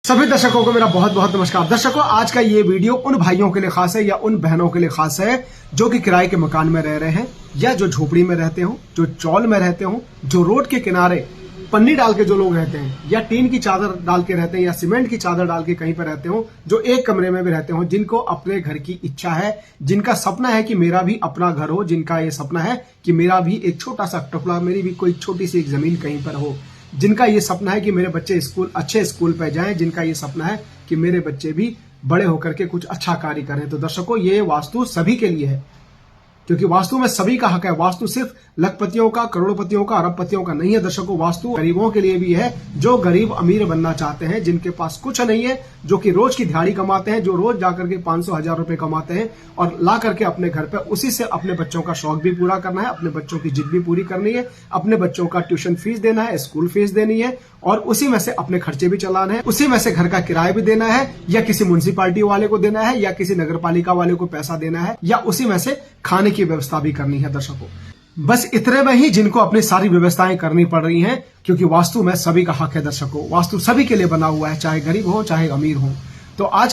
सभी दर्शकों को मेरा बहुत बहुत नमस्कार। दर्शकों, आज का ये वीडियो उन भाइयों के लिए खास है या उन बहनों के लिए खास है जो कि किराए के मकान में रह रहे हैं या जो झोपड़ी में रहते हो, जो चौल में रहते हो, जो रोड के किनारे पन्नी डाल के जो लोग रहते हैं या टीन की चादर डाल के रहते हैं या सीमेंट की चादर डाल के कहीं पर रहते हो, जो एक कमरे में भी रहते हो, जिनको अपने घर की इच्छा है, जिनका सपना है कि मेरा भी अपना घर हो, जिनका ये सपना है कि मेरा भी एक छोटा सा टुकड़ा, मेरी भी कोई छोटी सी एक जमीन कहीं पर हो, जिनका ये सपना है कि मेरे बच्चे अच्छे स्कूल पे जाएं, जिनका ये सपना है कि मेरे बच्चे भी बड़े होकर के कुछ अच्छा कार्य करें। तो दर्शकों, ये वास्तु सभी के लिए है, क्योंकि वास्तु में सभी का हक है। वास्तु सिर्फ लखपतियों का, करोड़पतियों का, अरबपतियों का नहीं है दर्शकों। वास्तु गरीबों के लिए भी है, जो गरीब अमीर बनना चाहते हैं, जिनके पास कुछ नहीं है, जो कि रोज की दिहाड़ी कमाते हैं, जो रोज जाकर के 500-1000 रुपए कमाते हैं और ला करके अपने घर पे उसी से अपने बच्चों का शौक भी पूरा करना है, अपने बच्चों की जिद भी पूरी करनी है, अपने बच्चों का ट्यूशन फीस देना है, स्कूल फीस देनी है और उसी में से अपने खर्चे भी चलाना है, उसी में से घर का किराया भी देना है या किसी म्युनिसिपालिटी वाले को देना है या किसी नगर पालिका वाले को पैसा देना है या उसी में से खाने की व्यवस्था भी करनी है दर्शकों। बस इतने में ही जिनको अपनी सारी व्यवस्थाएं करनी पड़ रही हैं, क्योंकि वास्तु में सभी का हक है दर्शकों। वास्तु सभी के लिए बना हुआ है, चाहे गरीब हो चाहे अमीर हो। तो आज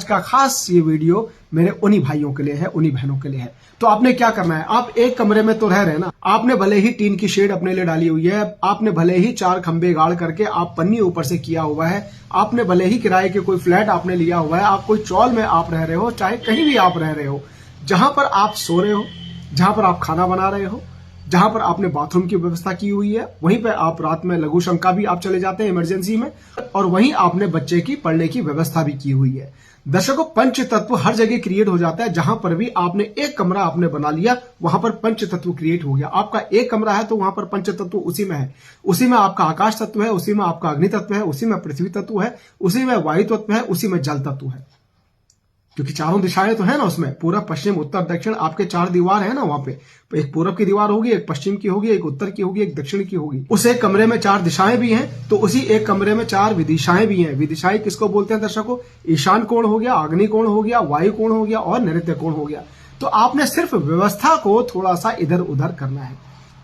का खास ये वीडियो मेरे उन्हीं भाइयों के लिए है, उन्हीं बहनों के लिए है। तो आपने क्या करना है, आप एक कमरे में तो रह रहे हैं ना, आपने भले ही टीन की शेड अपने लिए डाली हुई है, आपने भले ही 4 खंबे गाड़ करके आप पन्नी ऊपर से किया हुआ है, आपने भले ही किराए के कोई फ्लैट आपने लिया हुआ है, आप कोई चौल में आप रह रहे हो, चाहे कहीं भी आप रह रहे हो, जहां पर आप सो रहे हो, जहां पर आप खाना बना रहे हो, जहां पर आपने बाथरूम की व्यवस्था की हुई है, वहीं पे आप रात में लघु शंका भी आप चले जाते हैं इमरजेंसी में, और वहीं आपने बच्चे की पढ़ने की व्यवस्था भी की हुई है। दर्शकों, पंच तत्व हर जगह क्रिएट हो जाता है। जहां पर भी आपने एक कमरा आपने बना लिया, वहां पर पंच तत्व क्रिएट हो गया। आपका एक कमरा है तो वहां पर पंच तत्व उसी में है, उसी में आपका आकाश तत्व है, उसी में आपका अग्नि तत्व है, उसी में पृथ्वी तत्व है, उसी में वायु तत्व है, उसी में जल तत्व है, क्योंकि चारों दिशाएं तो है ना उसमें, पूरा पश्चिम उत्तर दक्षिण आपके 4 दीवार है ना वहां पे। एक पूरब की दीवार होगी, एक पश्चिम की होगी, एक उत्तर की होगी, एक दक्षिण की होगी। उस एक कमरे में 4 दिशाएं भी हैं, तो उसी एक कमरे में 4 विदिशाएं भी हैं। विदिशाएं किसको बोलते हैं दर्शकों? ईशान कोण हो गया, अग्नि कोण हो गया, वायु कोण हो गया और नैऋत्य कोण हो गया। तो आपने सिर्फ व्यवस्था को थोड़ा सा इधर उधर करना है।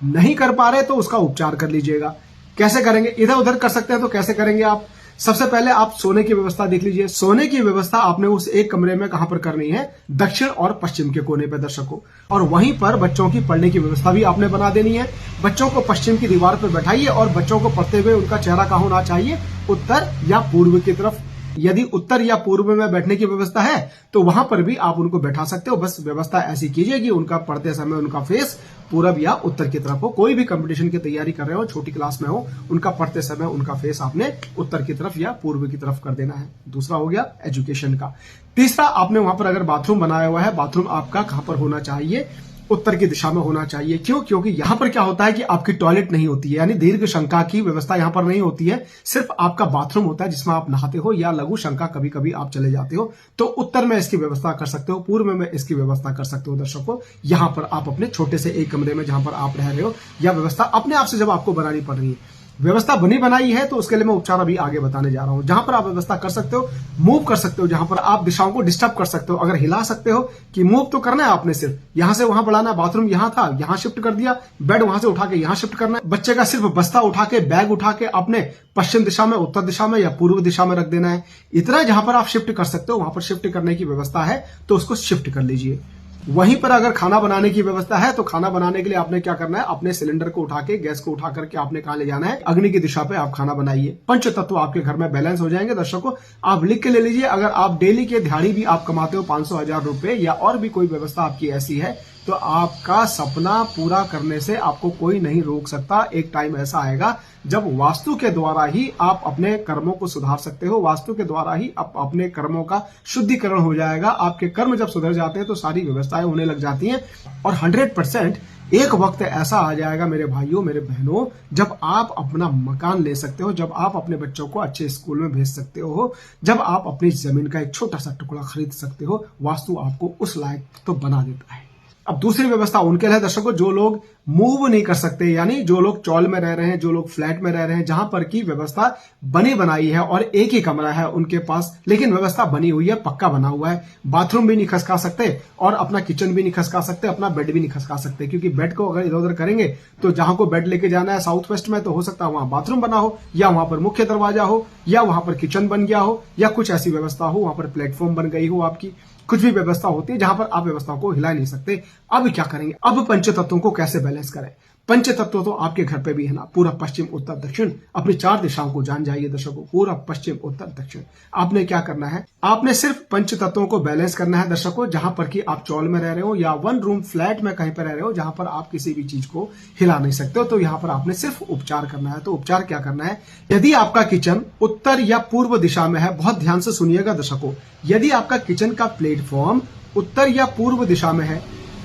नहीं कर पा रहे तो उसका उपचार कर लीजिएगा। कैसे करेंगे? इधर उधर कर सकते हैं तो कैसे करेंगे आप? सबसे पहले आप सोने की व्यवस्था देख लीजिए। सोने की व्यवस्था आपने उस एक कमरे में कहां पर करनी है? दक्षिण और पश्चिम के कोने पर दर्शकों। और वहीं पर बच्चों की पढ़ने की व्यवस्था भी आपने बना देनी है। बच्चों को पश्चिम की दीवार पर बैठाइए और बच्चों को पढ़ते हुए उनका चेहरा कहां होना चाहिए? उत्तर या पूर्व की तरफ। यदि उत्तर या पूर्व में बैठने की व्यवस्था है तो वहां पर भी आप उनको बैठा सकते हो। बस व्यवस्था ऐसी कीजिए कि उनका पढ़ते समय उनका फेस पूरब या उत्तर की तरफ हो। कोई भी कंपटीशन की तैयारी कर रहे हो, छोटी क्लास में हो, उनका पढ़ते समय उनका फेस आपने उत्तर की तरफ या पूर्व की तरफ कर देना है। दूसरा हो गया एजुकेशन का। तीसरा, आपने वहां पर अगर बाथरूम बनाया हुआ है, बाथरूम आपका कहां पर होना चाहिए? उत्तर की दिशा में होना चाहिए। क्यों? क्योंकि यहां पर क्या होता है कि आपकी टॉयलेट नहीं होती है, यानी दीर्घ शंका की व्यवस्था यहां पर नहीं होती है। सिर्फ आपका बाथरूम होता है जिसमें आप नहाते हो या लघु शंका कभी कभी आप चले जाते हो, तो उत्तर में इसकी व्यवस्था कर सकते हो, पूर्व में इसकी व्यवस्था कर सकते हो। दर्शकों, यहां पर आप अपने छोटे से एक कमरे में जहां पर आप रह रहे हो, या व्यवस्था अपने आप से जब आपको बनानी पड़ रही है, व्यवस्था बनी बनाई है, तो उसके लिए मैं उपचार अभी आगे बताने जा रहा हूं। जहां पर आप व्यवस्था कर सकते हो, मूव कर सकते हो, जहां पर आप दिशाओं को डिस्टर्ब कर सकते हो, अगर हिला सकते हो कि मूव तो करना है आपने, सिर्फ यहां से वहां बढ़ाना। बाथरूम यहां था, यहां शिफ्ट कर दिया, बेड वहां से उठा के यहां शिफ्ट करना है। बच्चे का सिर्फ बस्ता उठा के, बैग उठा के अपने पश्चिम दिशा में, उत्तर दिशा में या पूर्व दिशा में रख देना है। इतना जहां पर आप शिफ्ट कर सकते हो, वहां पर शिफ्ट करने की व्यवस्था है तो उसको शिफ्ट कर लीजिए। वहीं पर अगर खाना बनाने की व्यवस्था है तो खाना बनाने के लिए आपने क्या करना है? अपने सिलेंडर को उठा के, गैस को उठा करके आपने कहां ले जाना है? अग्नि की दिशा पे आप खाना बनाइए। पंच तत्व आपके घर में बैलेंस हो जाएंगे। दर्शकों, आप लिख के ले लीजिए। अगर आप डेली के दिहाड़ी भी आप कमाते हो 500-1000 रुपए, या और भी कोई व्यवस्था आपकी ऐसी है, तो आपका सपना पूरा करने से आपको कोई नहीं रोक सकता। एक टाइम ऐसा आएगा जब वास्तु के द्वारा ही आप अपने कर्मों को सुधार सकते हो। वास्तु के द्वारा ही आप अपने कर्मों का शुद्धिकरण हो जाएगा। आपके कर्म जब सुधर जाते हैं तो सारी व्यवस्थाएं होने लग जाती हैं, और 100% एक वक्त ऐसा आ जाएगा मेरे भाइयों, मेरे बहनों, जब आप अपना मकान ले सकते हो, जब आप अपने बच्चों को अच्छे स्कूल में भेज सकते हो, जब आप अपनी जमीन का एक छोटा सा टुकड़ा खरीद सकते हो। वास्तु आपको उस लायक तो बना देता है। अब दूसरी व्यवस्था उनके लिए दर्शकों जो लोग मूव नहीं कर सकते, यानी जो लोग चौल में रह रहे हैं, जो लोग फ्लैट में रह रहे हैं, जहां पर की व्यवस्था बनी बनाई है और एक ही कमरा है उनके पास, लेकिन व्यवस्था बनी हुई है, पक्का बना हुआ है, बाथरूम भी नहीं खसका सकते और अपना किचन भी नहीं खसका सकते, अपना बेड भी नहीं खसका सकते, क्योंकि बेड को अगर इधर उधर करेंगे तो जहां को बेड लेके जाना है साउथ वेस्ट में, तो हो सकता है वहां बाथरूम बना हो, या वहां पर मुख्य दरवाजा हो, या वहां पर किचन बन गया हो, या कुछ ऐसी व्यवस्था हो, वहां पर प्लेटफॉर्म बन गई हो आपकी, कुछ भी व्यवस्था होती है जहां पर आप व्यवस्था को हिला नहीं सकते। अब क्या करेंगे, अब पंचतत्वों को कैसे बैलेंस करें। पंचतत्व तो आपके घर पे भी है ना, पूरा पश्चिम उत्तर दक्षिण, अपनी 4 दिशाओं को जान जाइए दर्शकों, पूरा पश्चिम उत्तर दक्षिण। आपने क्या करना है, आपने सिर्फ पंचतत्वों को बैलेंस करना है दर्शकों, जहां पर कि आप चौल में रह रहे हो या 1 रूम फ्लैट में कहीं पर रह रहे हो जहां पर आप किसी भी चीज को हिला नहीं सकते हो, तो यहां पर आपने सिर्फ उपचार करना है। तो उपचार क्या करना है, यदि आपका किचन उत्तर या पूर्व दिशा में है, बहुत ध्यान से सुनिएगा दर्शकों, यदि आपका किचन का प्लेटफॉर्म उत्तर या पूर्व दिशा में है,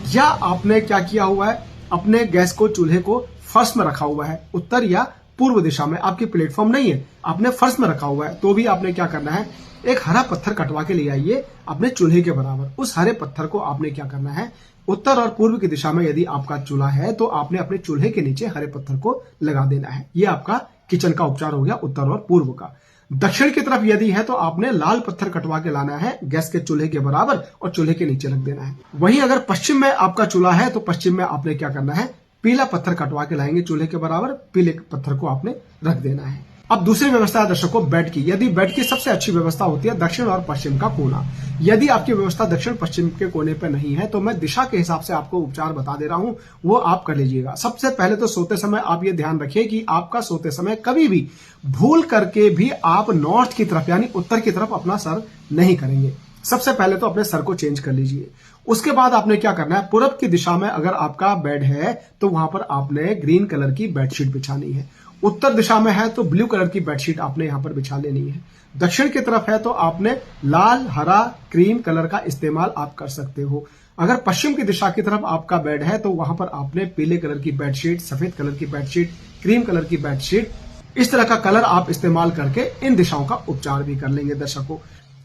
या आपने क्या किया हुआ है, अपने गैस को, चूल्हे को फर्श में रखा हुआ है, उत्तर या पूर्व दिशा में आपकी प्लेटफॉर्म नहीं है, आपने फर्श में रखा हुआ है, तो भी आपने क्या करना है, एक हरा पत्थर कटवा के ले आइए अपने चूल्हे के बराबर। उस हरे पत्थर को आपने क्या करना है, उत्तर और पूर्व की दिशा में यदि आपका चूल्हा है तो आपने अपने चूल्हे के नीचे हरे पत्थर को लगा देना है। यह आपका किचन का उपचार हो गया उत्तर और पूर्व का। दक्षिण की तरफ यदि है तो आपने लाल पत्थर कटवा के लाना है गैस के चूल्हे के बराबर और चूल्हे के नीचे रख देना है। वहीं अगर पश्चिम में आपका चूल्हा है तो पश्चिम में आपने क्या करना है, पीला पत्थर कटवा के लाएंगे चूल्हे के बराबर, पीले पत्थर को आपने रख देना है। अब दूसरी व्यवस्था है दर्शकों बेड की। यदि बेड की सबसे अच्छी व्यवस्था होती है दक्षिण और पश्चिम का कोना। यदि आपकी व्यवस्था दक्षिण पश्चिम के कोने पर नहीं है तो मैं दिशा के हिसाब से आपको उपचार बता दे रहा हूं, वो आप कर लीजिएगा। सबसे पहले तो सोते समय आप ये ध्यान रखिए कि आपका सोते समय कभी भी भूल करके भी आप नॉर्थ की तरफ यानी उत्तर की तरफ अपना सर नहीं करेंगे। सबसे पहले तो अपने सर को चेंज कर लीजिए। उसके बाद आपने क्या करना है, पूरब की दिशा में अगर आपका बेड है तो वहां पर आपने ग्रीन कलर की बेडशीट बिछानी है। उत्तर दिशा में है तो ब्लू कलर की बेडशीट आपने यहां पर बिछा लेनी है। दक्षिण की तरफ है तो आपने लाल, हरा, क्रीम कलर का इस्तेमाल आप कर सकते हो। अगर पश्चिम की दिशा की तरफ आपका बेड है तो वहां पर आपने पीले कलर की बेडशीट, सफेद कलर की बेडशीट, क्रीम कलर की बेडशीट, इस तरह का कलर आप इस्तेमाल करके इन दिशाओं का उपचार भी कर लेंगे दर्शकों।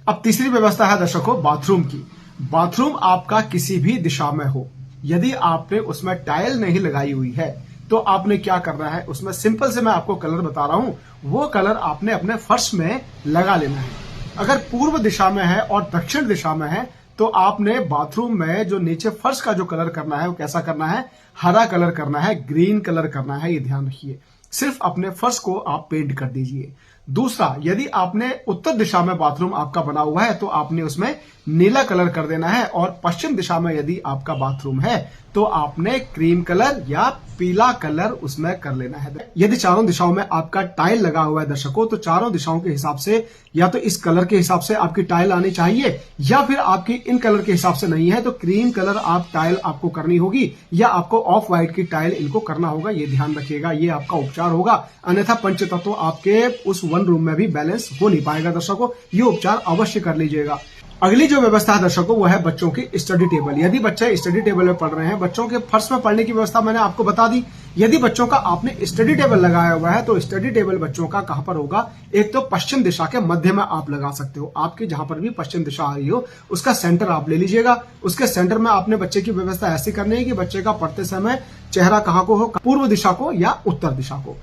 अब तीसरी व्यवस्था है दर्शकों बाथरूम की। बाथरूम आपका किसी भी दिशा में हो, यदि आपने उसमें टाइल नहीं लगाई हुई है तो आपने क्या करना है, उसमें सिंपल से मैं आपको कलर बता रहा हूं, वो कलर आपने अपने फर्श में लगा लेना है। अगर पूर्व दिशा में है और दक्षिण दिशा में है तो आपने बाथरूम में जो नीचे फर्श का जो कलर करना है वो कैसा करना है, हरा कलर करना है, ग्रीन कलर करना है, ये ध्यान रखिए। सिर्फ अपने फर्श को आप पेंट कर दीजिए। दूसरा, यदि आपने उत्तर दिशा में बाथरूम आपका बना हुआ है तो आपने उसमें नीला कलर कर देना है, और पश्चिम दिशा में यदि आपका बाथरूम है तो आपने क्रीम कलर या पीला कलर उसमें कर लेना है। यदि चारों दिशाओं में आपका टाइल लगा हुआ है दर्शकों तो चारों दिशाओं के हिसाब से या तो इस कलर के हिसाब से आपकी टाइल आनी चाहिए, या फिर आपकी इन कलर के हिसाब से नहीं है तो क्रीम कलर आप टाइल आपको करनी होगी, या आपको ऑफ व्हाइट की टाइल इनको करना होगा। ये ध्यान रखिएगा, ये आपका उपचार होगा, अन्यथा पंचतत्व आपके उस 1 रूम में भी बैलेंस हो नहीं पाएगा दर्शकों। ये उपचार अवश्य कर लीजिएगा। अगली जो व्यवस्था है दर्शकों वो है बच्चों की स्टडी टेबल। यदि बच्चे स्टडी टेबल में पढ़ रहे हैं, बच्चों के फर्श में पढ़ने की व्यवस्था मैंने आपको बता दी। यदि बच्चों का आपने स्टडी टेबल लगाया हुआ है तो स्टडी टेबल बच्चों का कहां पर होगा, एक तो पश्चिम दिशा के मध्य में आप लगा सकते हो। आपकी जहां पर भी पश्चिम दिशा आ रही हो उसका सेंटर आप ले लीजिएगा। उसके सेंटर में आपने बच्चे की व्यवस्था ऐसी करनी है कि बच्चे का पढ़ते समय चेहरा कहां को हो, पूर्व दिशा को या उत्तर दिशा को।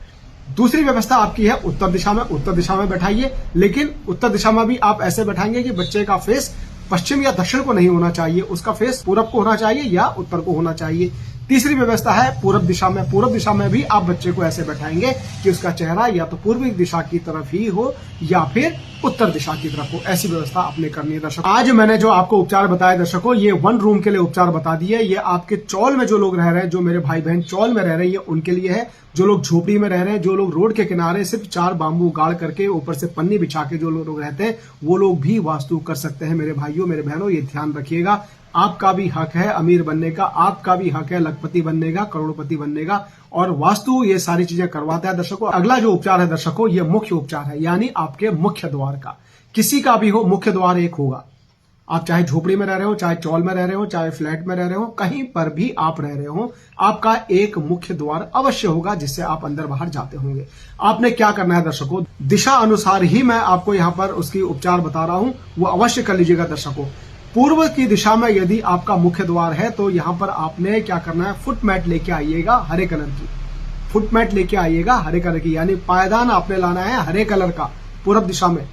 दूसरी व्यवस्था आपकी है उत्तर दिशा में बैठाइए, लेकिन उत्तर दिशा में भी आप ऐसे बैठाएंगे कि बच्चे का फेस पश्चिम या दक्षिण को नहीं होना चाहिए, उसका फेस पूरब को होना चाहिए या उत्तर को होना चाहिए। तीसरी व्यवस्था है पूरब दिशा में भी आप बच्चे को ऐसे बैठाएंगे कि उसका चेहरा या तो पूर्वी दिशा की तरफ ही हो या फिर उत्तर दिशा की तरफ हो। ऐसी व्यवस्था आपने करनी है दर्शकों। आज मैंने जो आपको उपचार बताया दर्शकों, ये 1 रूम के लिए उपचार बता दिए। ये आपके चौल में जो लोग रह रहे हैं, जो मेरे भाई बहन चौल में रह रहे हैं, ये उनके लिए है। जो लोग झोपड़ी में रह रहे हैं, जो लोग रोड के किनारे सिर्फ 4 बांबू गाड़ करके ऊपर से पन्नी बिछा के जो लोग रहते हैं, वो लोग भी वास्तु कर सकते हैं। मेरे भाइयों, मेरे बहनों, ये ध्यान रखिएगा। आपका भी हक है अमीर बनने का, आपका भी हक है लखपति बनने का, करोड़पति बनने का, और वास्तु ये सारी चीजें करवाता है दर्शकों। अगला जो उपचार है दर्शकों, ये मुख्य उपचार है, यानी आपके मुख्य द्वार का। किसी का भी हो, मुख्य द्वार एक होगा। आप चाहे झोपड़ी में रह रहे हो, चाहे चौल में रह रहे हो, चाहे फ्लैट में रह रहे हो, कहीं पर भी आप रह रहे हो, आपका एक मुख्य द्वार अवश्य होगा जिससे आप अंदर बाहर जाते होंगे। आपने क्या करना है दर्शकों, दिशा अनुसार ही मैं आपको यहाँ पर उसकी उपचार बता रहा हूं, वो अवश्य कर लीजिएगा दर्शकों। पूर्व की दिशा में यदि आपका मुख्य द्वार है तो यहाँ पर आपने क्या करना है, फुट मैट लेके आइएगा हरे कलर की, फुट मैट लेके आइएगा हरे कलर की, यानी पायदान आपने लाना है हरे कलर का पूर्व दिशा में।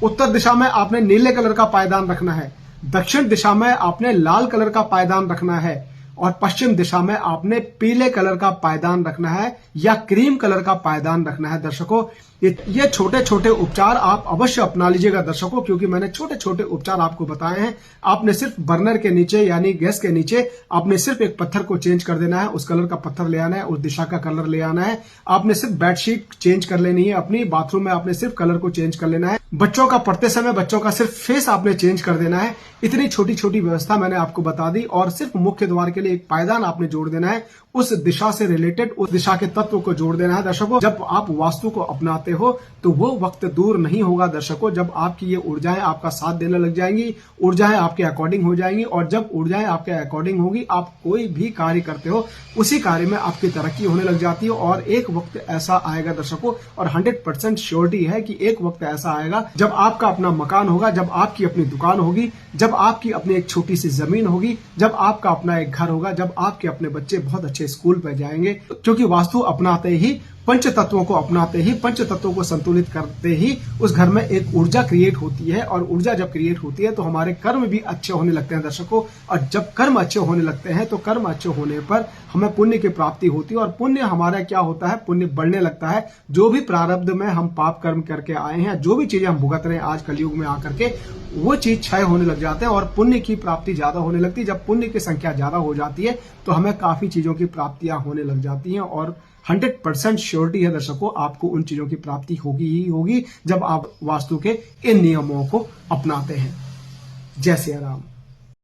उत्तर दिशा में आपने नीले कलर का पायदान रखना है। दक्षिण दिशा में आपने लाल कलर का पायदान रखना है और पश्चिम दिशा में आपने पीले कलर का पायदान रखना है या क्रीम कलर का पायदान रखना है। दर्शकों, ये छोटे छोटे उपचार आप अवश्य अपना लीजिएगा दर्शकों, क्योंकि मैंने छोटे छोटे उपचार आपको बताए हैं। आपने सिर्फ बर्नर के नीचे यानी गैस के नीचे आपने सिर्फ एक पत्थर को चेंज कर देना है, उस कलर का पत्थर ले आना है, उस दिशा का कलर ले आना है। आपने सिर्फ बेडशीट चेंज कर लेनी है अपनी, बाथरूम में आपने सिर्फ कलर को चेंज कर लेना है। बच्चों का पढ़ते समय बच्चों का सिर्फ फेस आपने चेंज कर देना है। इतनी छोटी छोटी व्यवस्था मैंने आपको बता दी और सिर्फ मुख्य द्वार के लिए एक पायदान आपने जोड़ देना है, उस दिशा से रिलेटेड उस दिशा के तत्व को जोड़ देना है। दर्शकों, जब आप वास्तु को अपनाते हो तो वो वक्त दूर नहीं होगा दर्शकों, जब आपकी ये ऊर्जाएं आपका साथ देने लग जाएंगी, ऊर्जाएं आपके अकॉर्डिंग हो जाएंगी और जब ऊर्जाएं आपके अकॉर्डिंग होगी, आप कोई भी कार्य करते हो उसी कार्य में आपकी तरक्की होने लग जाती है। और एक वक्त ऐसा आएगा दर्शकों, और 100% श्योरिटी है कि एक वक्त ऐसा आएगा जब आपका अपना मकान होगा, जब आपकी अपनी दुकान होगी, जब आपकी अपनी एक छोटी सी जमीन होगी, जब आपका अपना एक घर होगा, जब आपके अपने बच्चे बहुत अच्छे स्कूल पर जाएंगे। क्योंकि वास्तु अपनाते ही, पंच तत्वों को अपनाते ही, पंच तत्वों को संतुलित करते ही उस घर में एक ऊर्जा क्रिएट होती है और ऊर्जा जब क्रिएट होती है तो हमारे कर्म भी अच्छे होने लगते हैं दर्शकों। और जब कर्म अच्छे होने लगते हैं तो कर्म अच्छे होने पर हमें पुण्य की प्राप्ति होती है और पुण्य हमारा क्या होता है, पुण्य बढ़ने लगता है। जो भी प्रारब्ध में हम पाप कर्म करके आए हैं, जो भी चीजें हम भुगत रहे हैं आज कलयुग में आकर के, वो चीज क्षय होने लग जाते हैं और पुण्य की प्राप्ति ज्यादा होने लगती है। जब पुण्य की संख्या ज्यादा हो जाती है तो हमें काफी चीजों की प्राप्तियां होने लग जाती हैं और 100% श्योरिटी है दर्शकों, आपको उन चीजों की प्राप्ति होगी ही होगी जब आप वास्तु के इन नियमों को अपनाते हैं। जय सिया राम।